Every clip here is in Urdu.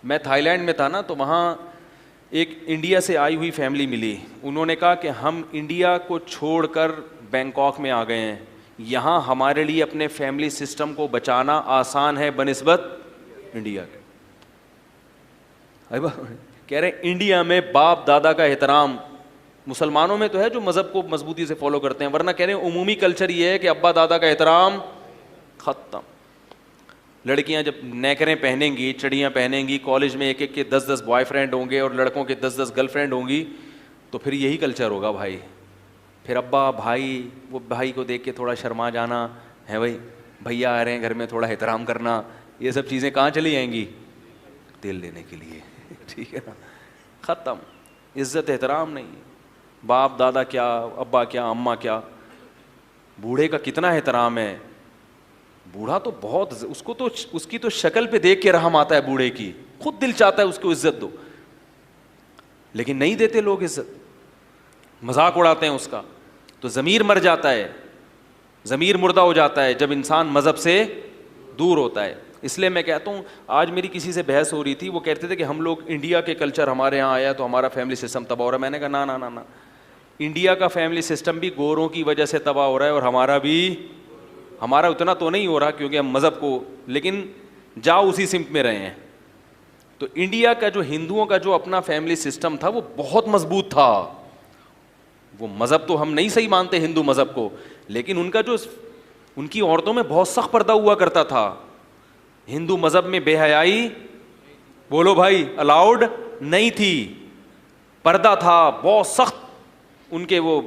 میں تھائی لینڈ میں تھا نا, تو وہاں ایک انڈیا سے آئی ہوئی فیملی ملی. انہوں نے کہا کہ ہم انڈیا کو چھوڑ کر بینکاک میں آ گئے ہیں, یہاں ہمارے لیے اپنے فیملی سسٹم کو بچانا آسان ہے بنسبت انڈیا کے. کہہ رہے انڈیا میں باپ دادا کا احترام, مسلمانوں میں تو ہے جو مذہب کو مضبوطی سے فالو کرتے ہیں, ورنہ کہہ رہے ہیں عمومی کلچر یہ ہے کہ ابا دادا کا احترام ختم. لڑکیاں جب نیکریں پہنیں گی, چڑیاں پہنیں گی, کالج میں ایک ایک کے 10 بوائے فرینڈ ہوں گے اور لڑکوں کے 10 گرل فرینڈ ہوں گی, تو پھر یہی کلچر ہوگا بھائی. پھر ابا بھائی, وہ بھائی کو دیکھ کے تھوڑا شرما جانا ہے, بھائی بھیا آ رہے ہیں گھر میں, تھوڑا احترام کرنا, یہ سب چیزیں کہاں چلی جائیں گی؟ تیل دینے کے لیے. ٹھیک ہے نا, ختم. عزت احترام نہیں. باپ دادا کیا, ابا کیا, اماں کیا, بوڑھے کا کتنا احترام ہے. بوڑھا تو بہت, اس کو تو اس کی تو شکل پہ دیکھ کے رحم آتا ہے بوڑھے کی, خود دل چاہتا ہے اس کو عزت دو, لیکن نہیں دیتے لوگ عزت, مذاق اڑاتے ہیں اس کا. تو ضمیر مر جاتا ہے, ضمیر مردہ ہو جاتا ہے جب انسان مذہب سے دور ہوتا ہے. اس لیے میں کہتا ہوں, آج میری کسی سے بحث ہو رہی تھی, وہ کہتے تھے کہ ہم لوگ انڈیا کے کلچر ہمارے یہاں آیا تو ہمارا فیملی سسٹم تباہ ہو رہا ہے. میں نے کہا نا نا نا نا, انڈیا کا فیملی سسٹم بھی گوروں کی وجہ سے تباہ ہو رہا ہے, اور ہمارا اتنا تو نہیں ہو رہا کیونکہ ہم مذہب کو, لیکن جاؤ اسی سمت میں رہے ہیں. تو انڈیا کا جو ہندوؤں کا جو اپنا فیملی سسٹم تھا وہ بہت مضبوط تھا. وہ مذہب تو ہم نہیں صحیح مانتے ہندو مذہب کو, لیکن ان کا جو ان کی عورتوں میں بہت سخت پردہ ہوا کرتا تھا. ہندو مذہب میں بے حیائی, بولو بھائی, الاؤڈ نہیں تھی. پردہ تھا بہت سخت. ان کے وہ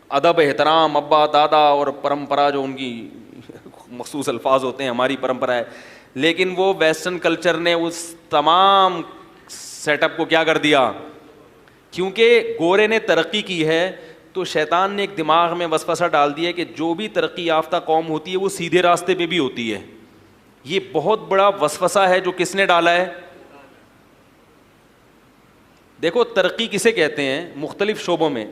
ادب احترام, ابا دادا اور پرمپرا جو ان کی مخصوص الفاظ ہوتے ہیں, ہماری پرمپرا ہے. لیکن وہ ویسٹرن کلچر نے اس تمام سیٹ اپ کو کیا کر دیا, کیونکہ گورے نے ترقی کی ہے تو شیطان نے ایک دماغ میں وسوسہ ڈال دیا کہ جو بھی ترقی یافتہ قوم ہوتی ہے وہ سیدھے راستے پہ بھی ہوتی ہے. یہ بہت بڑا وسوسہ ہے جو کس نے ڈالا ہے. دیکھو ترقی کسے کہتے ہیں, مختلف شعبوں میں.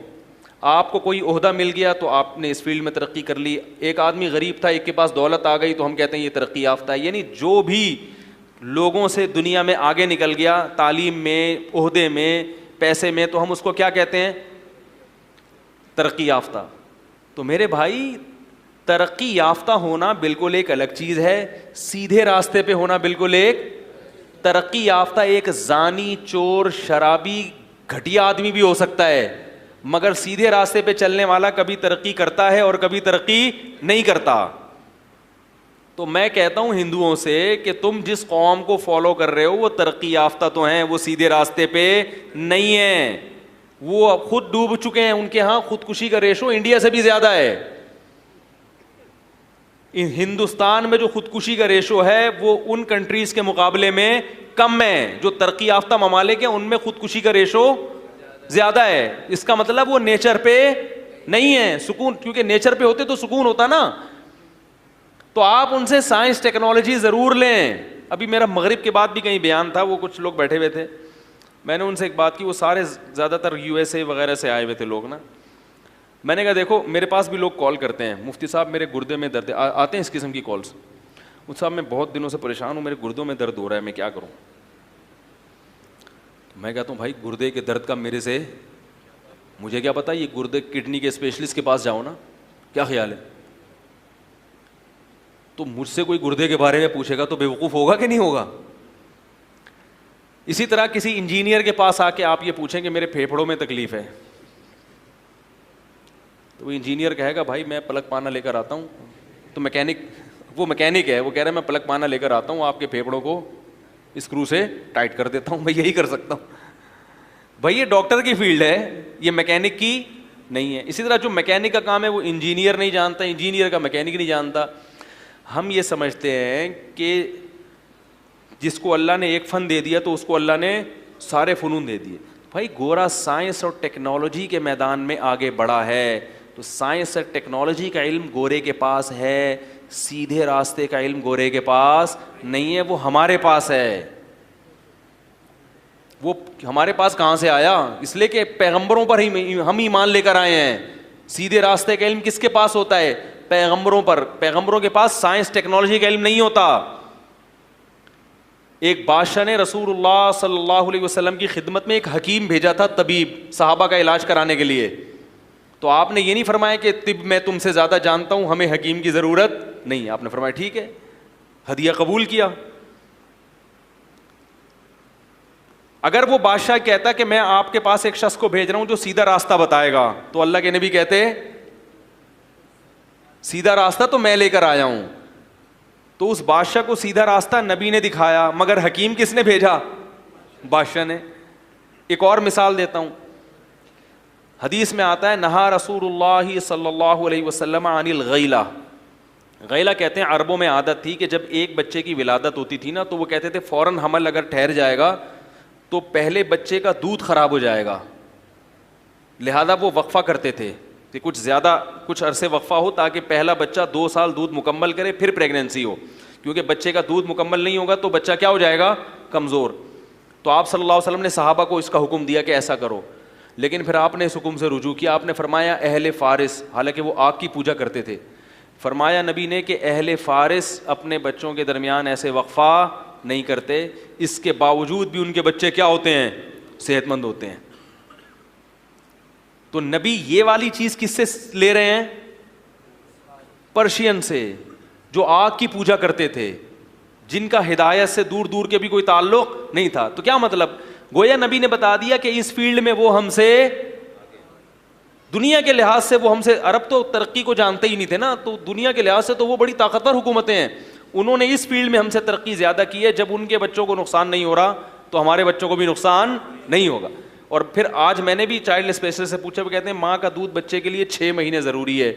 آپ کو کوئی عہدہ مل گیا تو آپ نے اس فیلڈ میں ترقی کر لی. ایک آدمی غریب تھا, ایک کے پاس دولت آ گئی تو ہم کہتے ہیں یہ ترقی یافتہ ہے. یعنی جو بھی لوگوں سے دنیا میں آگے نکل گیا, تعلیم میں, عہدے میں, پیسے میں, تو ہم اس کو کیا کہتے ہیں, ترقی یافتہ. تو میرے بھائی ترقی یافتہ ہونا بالکل ایک الگ چیز ہے, سیدھے راستے پہ ہونا بالکل ایک. ترقی یافتہ ایک زانی, چور, شرابی, گھٹیا آدمی بھی ہو سکتا ہے, مگر سیدھے راستے پہ چلنے والا کبھی ترقی کرتا ہے اور کبھی ترقی نہیں کرتا. تو میں کہتا ہوں ہندوؤں سے کہ تم جس قوم کو فالو کر رہے ہو وہ ترقی یافتہ تو ہیں, وہ سیدھے راستے پہ نہیں ہیں. وہ اب خود ڈوب چکے ہیں, ان کے ہاں خودکشی کا ریشو انڈیا سے بھی زیادہ ہے. ہندوستان میں جو خودکشی کا ریشو ہے وہ ان کنٹریز کے مقابلے میں کم ہے. جو ترقی یافتہ ممالک ہیں ان میں خودکشی کا ریشو زیادہ ہے. اس کا مطلب وہ نیچر پہ نہیں ہے. سکون, کیونکہ نیچر پہ ہوتے تو سکون ہوتا نا. تو آپ ان سے سائنس ٹیکنالوجی ضرور لیں. ابھی میرا مغرب کے بعد بھی کہیں بیان تھا, وہ کچھ لوگ بیٹھے ہوئے تھے, میں نے ان سے ایک بات کی, وہ سارے زیادہ تر یو ایس اے وغیرہ سے آئے ہوئے تھے لوگ نا. میں نے کہا دیکھو میرے پاس بھی لوگ کال کرتے ہیں, مفتی صاحب میرے گردے میں درد, آتے ہیں اس قسم کی کالس. مفتی صاحب میں بہت دنوں سے پریشان ہوں, میرے گردوں میں درد ہو رہا ہے, میں کیا کروں. میں کہتا ہوں بھائی گردے کے درد کا میرے سے مجھے کیا پتا, یہ گردے کڈنی کے اسپیشلسٹ کے پاس جاؤ نا, کیا خیال ہے. تو مجھ سے کوئی گردے کے بارے میں پوچھے گا تو بیوقوف ہوگا کہ نہیں ہوگا. اسی طرح کسی انجینئر کے پاس آ کے آپ یہ پوچھیں کہ میرے پھیپھڑوں میں تکلیف ہے, تو وہ انجینئر کہے گا بھائی میں پلک پانا لے کر آتا ہوں. تو وہ میکینک ہے, وہ کہہ رہا ہے میں پلک پانا لے کر آتا ہوں, آپ کے پھیپھڑوں کو اسکرو سے ٹائٹ کر دیتا ہوں. میں یہی کر سکتا ہوں. بھائی یہ ڈاکٹر کی فیلڈ ہے, یہ میکینک کی نہیں ہے. اسی طرح جو میکینک کا کام ہے وہ انجینئر نہیں جانتا, انجینئر کا میکینک نہیں جانتا. ہم یہ سمجھتے ہیں کہ جس کو اللہ نے ایک فن دے دیا تو اس کو اللہ نے سارے فنون دے دیے. بھائی گورا سائنس اور ٹیکنالوجی کے میدان میں آگے بڑھا ہے, تو سائنس اور ٹیکنالوجی کا علم گورے کے پاس ہے, سیدھے راستے کا علم گورے کے پاس نہیں ہے, وہ ہمارے پاس ہے. وہ ہمارے پاس کہاں سے آیا, اس لیے کہ پیغمبروں پر ہی ہم ایمان لے کر آئے ہیں. سیدھے راستے کا علم کس کے پاس ہوتا ہے, پیغمبروں پر. پیغمبروں کے پاس سائنس ٹیکنالوجی کا علم نہیں ہوتا. ایک بادشاہ نے رسول اللہ صلی اللہ علیہ وسلم کی خدمت میں ایک حکیم بھیجا تھا، طبیب، صحابہ کا علاج کرانے کے لیے. تو آپ نے یہ نہیں فرمایا کہ طب میں تم سے زیادہ جانتا ہوں، ہمیں حکیم کی ضرورت نہیں. آپ نے فرمایا ٹھیک ہے، ہدیہ قبول کیا. اگر وہ بادشاہ کہتا کہ میں آپ کے پاس ایک شخص کو بھیج رہا ہوں جو سیدھا راستہ بتائے گا، تو اللہ کے نبی کہتے سیدھا راستہ تو میں لے کر آیا ہوں. تو اس بادشاہ کو سیدھا راستہ نبی نے دکھایا، مگر حکیم کس نے بھیجا؟ بادشاہ نے. ایک اور مثال دیتا ہوں. حدیث میں آتا ہے نہا رسول اللہ صلی اللہ علیہ وسلم عن الغیلہ. غیلہ کہتے ہیں عربوں میں عادت تھی کہ جب ایک بچے کی ولادت ہوتی تھی نا تو وہ کہتے تھے فوراً حمل اگر ٹھہر جائے گا تو پہلے بچے کا دودھ خراب ہو جائے گا، لہذا وہ وقفہ کرتے تھے کہ کچھ عرصے وقفہ ہو تاکہ پہلا بچہ 2 سال دودھ مکمل کرے پھر پریگننسی ہو، کیونکہ بچے کا دودھ مکمل نہیں ہوگا تو بچہ کیا ہو جائے گا؟ کمزور. تو آپ صلی اللہ علیہ وسلم نے صحابہ کو اس کا حکم دیا کہ ایسا کرو، لیکن پھر آپ نے اس حکم سے رجوع کیا. آپ نے فرمایا اہل فارس، حالانکہ وہ آگ کی پوجا کرتے تھے، فرمایا نبی نے کہ اہل فارس اپنے بچوں کے درمیان ایسے وقفہ نہیں کرتے، اس کے باوجود بھی ان کے بچے کیا ہوتے ہیں؟ صحت مند ہوتے ہیں. تو نبی یہ والی چیز کس سے لے رہے ہیں؟ پرشین سے، جو آگ کی پوجا کرتے تھے، جن کا ہدایت سے دور دور کے بھی کوئی تعلق نہیں تھا. تو کیا مطلب؟ گویا نبی نے بتا دیا کہ اس فیلڈ میں وہ ہم سے، دنیا کے لحاظ سے وہ ہم سے، عرب تو ترقی کو جانتے ہی نہیں تھے نا، تو دنیا کے لحاظ سے تو وہ بڑی طاقتور حکومتیں ہیں، انہوں نے اس فیلڈ میں ہم سے ترقی زیادہ کی ہے. جب ان کے بچوں کو نقصان نہیں ہو رہا تو ہمارے بچوں کو بھی نقصان نہیں ہوگا. اور پھر آج میں نے بھی چائلڈ اسپیشلسٹ سے پوچھا، وہ کہتے ہیں ماں کا دودھ بچے کے لیے 6 مہینے ضروری ہے.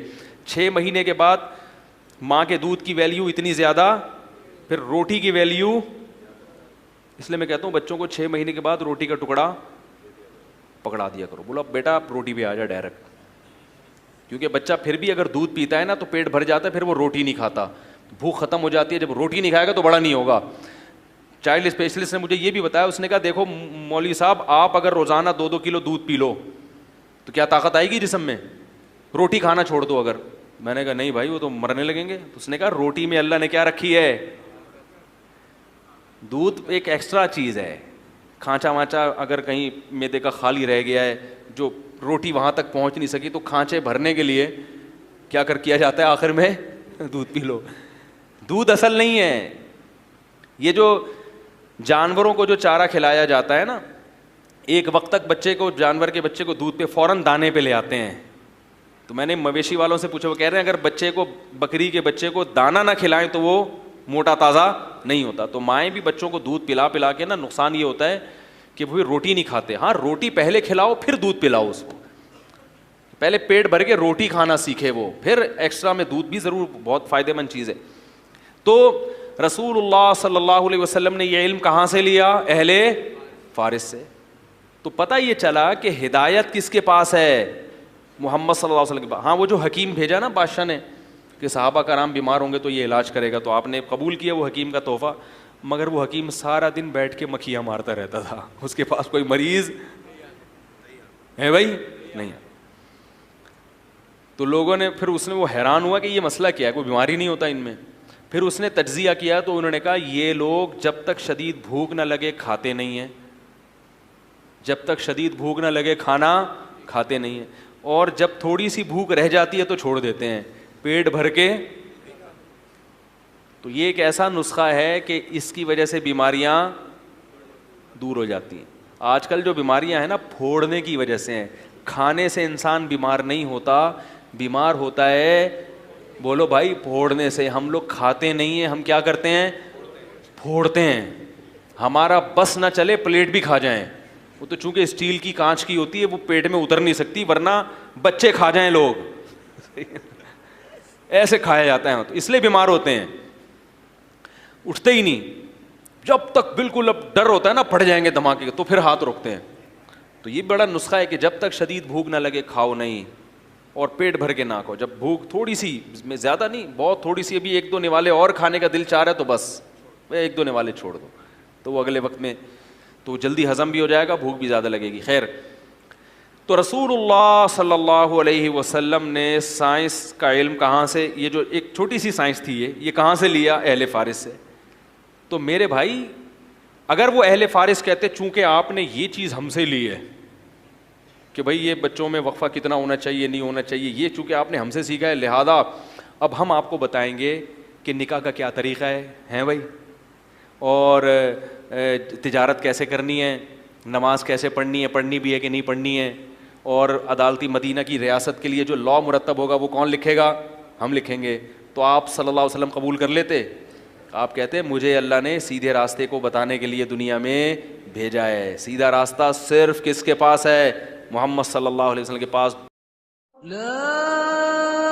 6 مہینے کے بعد ماں کے دودھ کی ویلیو اتنی زیادہ، پھر روٹی کی ویلیو. اس لیے میں کہتا ہوں بچوں کو 6 مہینے کے بعد روٹی کا ٹکڑا پکڑا دیا کرو، بولو بیٹا آپ روٹی پہ آ جا ڈائریکٹ، کیونکہ بچہ پھر بھی اگر دودھ پیتا ہے نا تو پیٹ بھر جاتا ہے، پھر وہ روٹی نہیں کھاتا، بھوک ختم ہو جاتی ہے. جب روٹی نہیں کھائے گا تو بڑا نہیں ہوگا. چائلڈ اسپیشلسٹ نے مجھے یہ بھی بتایا، اس نے کہا دیکھو مولوی صاحب آپ اگر روزانہ 2-2 کلو دودھ پی لو تو کیا طاقت آئے گی جسم میں؟ روٹی کھانا چھوڑ دو اگر. میں نے کہا نہیں بھائی وہ تو مرنے لگیں گے. تو اس نے کہا روٹی میں اللہ نے کیا رکھی ہے؟ دودھ ایک ایکسٹرا چیز ہے. کھانچا وانچا اگر کہیں میدے کا خالی رہ گیا ہے، جو روٹی وہاں تک پہنچ نہیں سکی، تو کھانچے بھرنے کے لیے کیا جاتا ہے آخر میں؟ دودھ پی لو. دودھ اصل نہیں ہے. یہ جو جانوروں کو جو چارہ کھلایا جاتا ہے نا، ایک وقت تک بچے کو، جانور کے بچے کو دودھ پہ فوراً دانے پہ لے آتے ہیں. تو میں نے مویشی والوں سے پوچھا، وہ کہہ رہے ہیں اگر بچے کو، بکری کے بچے کو دانہ نہ کھلائیں تو وہ موٹا تازہ نہیں ہوتا. تو مائیں بھی بچوں کو دودھ پلا کے نا، نقصان یہ ہوتا ہے کہ وہ روٹی نہیں کھاتے. ہاں روٹی پہلے کھلاؤ پھر دودھ پلاؤ اس کو، پہلے پیٹ بھر کے روٹی کھانا سیکھے وہ، پھر ایکسٹرا میں دودھ بھی ضرور، بہت فائدہ مند چیز ہے. تو رسول اللہ صلی اللہ علیہ وسلم نے یہ علم کہاں سے لیا؟ اہل فارس سے. تو پتہ یہ چلا کہ ہدایت کس کے پاس ہے؟ محمد صلی اللہ علیہ وسلم کے پاس. ہاں وہ جو حکیم بھیجا نا بادشاہ نے کہ صحابہ کرام بیمار ہوں گے تو یہ علاج کرے گا، تو آپ نے قبول کیا وہ حکیم کا تحفہ، مگر وہ حکیم سارا دن بیٹھ کے مکھیاں مارتا رہتا تھا، اس کے پاس کوئی مریض ہے بھائی نہیں. تو لوگوں نے پھر، اس نے وہ حیران ہوا کہ یہ مسئلہ کیا ہے، کوئی بیماری نہیں ہوتا ان میں. پھر اس نے تجزیہ کیا تو انہوں نے کہا یہ لوگ جب تک شدید بھوک نہ لگے کھاتے نہیں ہیں، جب تک شدید بھوک نہ لگے کھانا کھاتے نہیں ہیں، اور جب تھوڑی سی بھوک رہ جاتی ہے تو چھوڑ دیتے ہیں پیٹ بھر کے. تو یہ ایک ایسا نسخہ ہے کہ اس کی وجہ سے بیماریاں دور ہو جاتی ہیں. آج کل جو بیماریاں ہیں نا پھوڑنے کی وجہ سے ہیں. کھانے سے انسان بیمار نہیں ہوتا، بیمار ہوتا ہے، بولو بھائی، پھوڑنے سے. ہم لوگ کھاتے نہیں ہیں، ہم کیا کرتے ہیں؟ پھوڑتے ہیں. ہمارا بس نہ چلے پلیٹ بھی کھا جائیں، وہ تو چونکہ اسٹیل کی کانچ کی ہوتی ہے وہ پیٹ میں اتر نہیں سکتی، ورنہ بچے کھا جائیں لوگ ایسے کھایا جاتا ہے، تو اس لیے بیمار ہوتے ہیں. اٹھتے ہی نہیں، جب تک بالکل اب ڈر ہوتا ہے نا پڑ جائیں گے دھماکے کے، تو پھر ہاتھ روکتے ہیں. تو یہ بڑا نسخہ ہے کہ جب تک شدید بھوک نہ لگے کھاؤ نہیں، اور پیٹ بھر کے نہ کھاؤ. جب بھوک تھوڑی سی، میں زیادہ نہیں، بہت تھوڑی سی، ابھی 1-2 نوالے اور کھانے کا دل چاہ رہا ہے تو بس 1-2 نوالے چھوڑ دو، تو وہ اگلے وقت میں تو جلدی ہضم بھی ہو جائے گا، بھوک بھی زیادہ لگے گی. خیر، تو رسول اللہ صلی اللہ علیہ وسلم نے سائنس کا علم کہاں سے، یہ جو ایک چھوٹی سی سائنس تھی یہ کہاں سے لیا؟ اہل فارس سے. تو میرے بھائی اگر وہ اہل فارس کہتے چونکہ آپ نے یہ چیز ہم سے لی ہے کہ بھائی یہ بچوں میں وقفہ کتنا ہونا چاہیے نہیں ہونا چاہیے، یہ چونکہ آپ نے ہم سے سیکھا ہے لہذا اب ہم آپ کو بتائیں گے کہ نکاح کا کیا طریقہ ہے بھائی، اور تجارت کیسے کرنی ہے، نماز کیسے پڑھنی ہے، پڑھنی بھی ہے کہ نہیں پڑھنی ہے، اور عدالتی مدینہ کی ریاست کے لیے جو لا مرتب ہوگا وہ کون لکھے گا، ہم لکھیں گے. تو آپ صلی اللہ علیہ وسلم قبول کر لیتے؟ آپ کہتے مجھے اللہ نے سیدھے راستے کو بتانے کے لیے دنیا میں بھیجا ہے، سیدھا راستہ صرف کس کے پاس ہے؟ محمد صلی اللہ علیہ وسلم کے پاس. لا